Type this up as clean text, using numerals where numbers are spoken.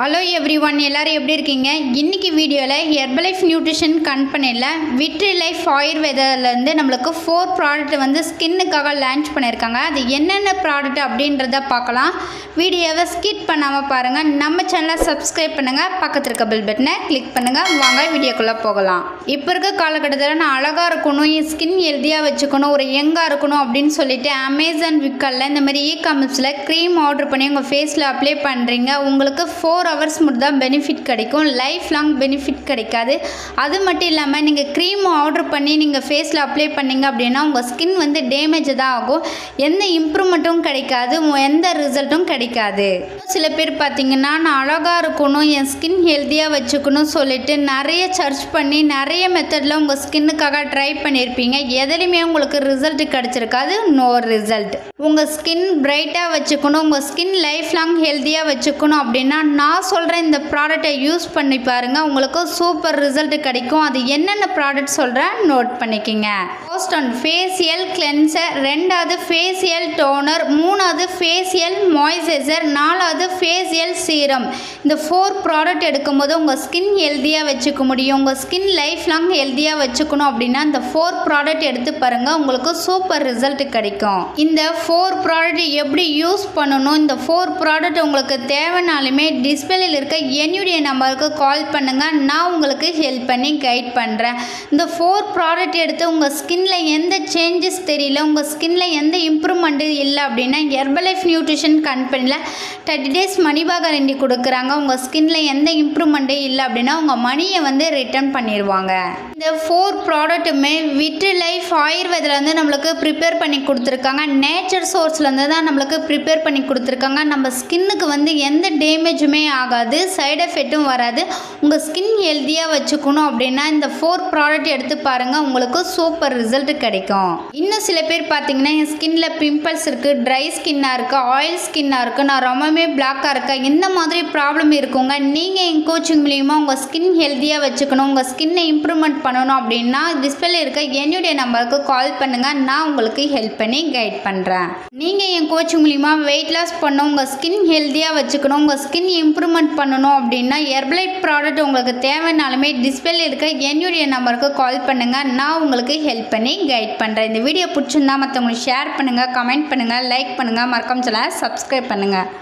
Hello everyone, எல்லாரும் எப்படி இருக்கீங்க? இன்னைக்கு வீடியோவில் ஹெர்பலைஃப் நியூட்ரிஷன் கம்பெனியில் விட்ரி லைஃப் ஆயுர்வேதாலேருந்து நம்மளுக்கு 4 ப்ராடக்ட் வந்து ஸ்கின்னுக்காக லான்ச் பண்ணியிருக்காங்க. அது என்னென்ன ப்ராடக்ட் அப்படின்றத பார்க்கலாம். வீடியோவை ஸ்கிப் பண்ணாமல் பாருங்கள். நம்ம சேனலை சப்ஸ்கிரைப் பண்ணுங்கள், பக்கத்தில் இருக்க பெல் பட்டனை கிளிக் பண்ணுங்கள். வாங்க வீடியோக்குள்ளே போகலாம். இப்போ இருக்க காலகட்டத்தில் நான் அழகாக இருக்கணும், என் ஸ்கின் ஹெல்த்தியாக வச்சுக்கணும், ஒரு யங்காக இருக்கணும் அப்படின்னு சொல்லிட்டு அமேசான் விக்கலில் இந்த மாதிரி காமர்ஸில் க்ரீம் ஆர்டர் பண்ணி உங்கள் ஃபேஸில் அப்ளை பண்ணுறீங்க. உங்களுக்கு 4 hours மட்டும் தான் பெனிஃபிட் கிடைக்கும், லைஃப் லாங் பெனிஃபிட் கிடைக்காது. அது மட்டும் இல்லாமல் நீங்கள் க்ரீம் ஆர்டர் பண்ணி நீங்கள் ஃபேஸில் அப்ளை பண்ணிங்க அப்படின்னா உங்கள் ஸ்கின் வந்து டேமேஜ் தான் ஆகும். எந்த இம்ப்ரூவ்மெண்ட்டும் கிடைக்காது, எந்த ரிசல்ட்டும் கிடைக்காது. சில பேர் பார்த்தீங்கன்னா நான் அழகாக இருக்கணும், என் ஸ்கின் ஹெல்த்தியாக வச்சுக்கணும் சொல்லிட்டு நிறைய சர்ச் பண்ணி நிறைய மெத்தடில் உங்கள் ஸ்கின்னுக்காக ட்ரை பண்ணியிருப்பீங்க. எதுலையுமே உங்களுக்கு ரிசல்ட் கிடச்சிருக்காது, நோ ரிசல்ட். உங்கள் ஸ்கின் பிரைட்டாக வச்சுக்கணும், உங்கள் ஸ்கின் லைஃப் லாங் ஹெல்த்தியாக வச்சுக்கணும் அப்படின்னா நான் சொல்கிறேன் இந்த ப்ராடக்டை யூஸ் பண்ணி பாருங்கள், உங்களுக்கு சூப்பர் ரிசல்ட் கிடைக்கும். அது என்னென்ன ப்ராடக்ட் சொல்கிறேன், நோட் பண்ணிக்கோங்க. ஃபர்ஸ்ட் ஒன் ஃபேஷியல் கிளென்சர், ரெண்டாவது ஃபேஷியல் டோனர், மூணாவது ஃபேஷியல் மாய்ஸ்சரைசர், நாலாவது ஃபேஷியல் சீரம். இந்த 4 ப்ராடக்ட் எடுக்கும்போது உங்கள் ஸ்கின் ஹெல்த்தியாக வச்சுக்க முடியும். உங்கள் ஸ்கின் லைஃப் லாங் ஹெல்த்தியாக வச்சுக்கணும் அப்படின்னா இந்த 4 ப்ராடக்ட் எடுத்து பாருங்கள், உங்களுக்கு சூப்பர் ரிசல்ட் கிடைக்கும். இந்த 4 ப்ராடக்ட் எப்படி யூஸ் பண்ணணும், இந்த 4 ப்ராடக்ட் உங்களுக்கு தேவைனாலுமே டிஸ்பிளேல இருக்க என்னுடைய நம்பருக்கு கால் பண்ணுங்கள், நான் உங்களுக்கு ஹெல்ப் பண்ணி கைட் பண்ணுறேன். இந்த 4 ப்ராடக்ட் எடுத்து உங்கள் ஸ்கின்ல எந்த சேஞ்சஸ் தெரியல, உங்கள் ஸ்கின்ல எந்த இம்ப்ரூவ்மெண்ட் இல்லை அப்படின்னா ஹெர்பலைஃப் நியூட்ரிஷன் கம்பெனியில் 30 days மணி பேக் கேரண்டி கொடுக்குறாங்க. உங்கள் ஸ்கின்ல எந்த இம்ப்ரூவ்மெண்ட்டே இல்லை அப்படின்னா உங்கள் மணியை வந்து ரிட்டர்ன் பண்ணிடுவாங்க. இந்த 4 ப்ராடக்ட்டுமே விட்ரி லைஃப் ஆயுர்வேதிலேருந்து நம்மளுக்கு ப்ரிப்பேர் பண்ணி கொடுத்துருக்காங்க. நேச்சர் சோர்ஸ்லேருந்து தான் நம்மளுக்கு ப்ரிப்பேர் பண்ணி கொடுத்துருக்காங்க. நம்ம ஸ்கின்னுக்கு வந்து எந்த டேமேஜுமே ஆகாது, சைடு எஃபெக்ட்டும் வராது. உங்கள் ஸ்கின் ஹெல்த்தியாக வச்சுக்கணும் அப்படின்னா இந்த 4 ப்ராடக்ட் எடுத்து பாருங்கள், உங்களுக்கு சூப்பர் ரிசல்ட் கிடைக்கும். இன்னும் சில பேர் பார்த்தீங்கன்னா என் ஸ்கின்ல பிம்பிள்ஸ் இருக்குது, ட்ரை ஸ்கின்னாக இருக்குது, ஆயில் ஸ்கின்னாக இருக்குது, நான் ரொம்பவே பிளாக்காக இருக்கேன், இந்த மாதிரி ப்ராப்ளம் இருக்குங்க. நீங்கள் என் கோச்சிங் மூலிமா உங்கள் ஸ்கின் ஹெல்த்தியாக வச்சுக்கணும், உங்கள் ஸ்கின்னை இம்ப்ரூவ்மெண்ட் பண்ணணும் அப்படின்னா டிஸ்பிளே இருக்க என்னுடைய நம்பருக்கு கால் பண்ணுங்கள், நான் உங்களுக்கு ஹெல்ப் பண்ணி கைட் பண்ணுறேன். நீங்கள் என் கோச்சிங் மூலிமா வெயிட் லாஸ் பண்ணணும், உங்கள் ஸ்கின் ஹெல்த்தியாக வச்சுக்கணும், உங்கள் ஸ்கின் இம்ப்ரூவ்மெண்ட் பண்ணணும் அப்படின்னா ஹெர்பலைஃப் ப்ராடக்ட் உங்களுக்கு தேவைனாலுமே டிஸ்பிளே இருக்க என்னுடைய நம்பருக்கு கால் பண்ணுங்கள், நான் உங்களுக்கு ஹெல்ப் பண்ணி கைட் பண்ணுறேன். இந்த வீடியோ பிடிச்சிருந்தா மற்றவங்களுக்கு ஷேர் பண்ணுங்கள், கமெண்ட் பண்ணுங்கள், லைக் பண்ணுங்கள், மறக்காம சேனலை சப்ஸ்கிரைப் பண்ணுங்கள்.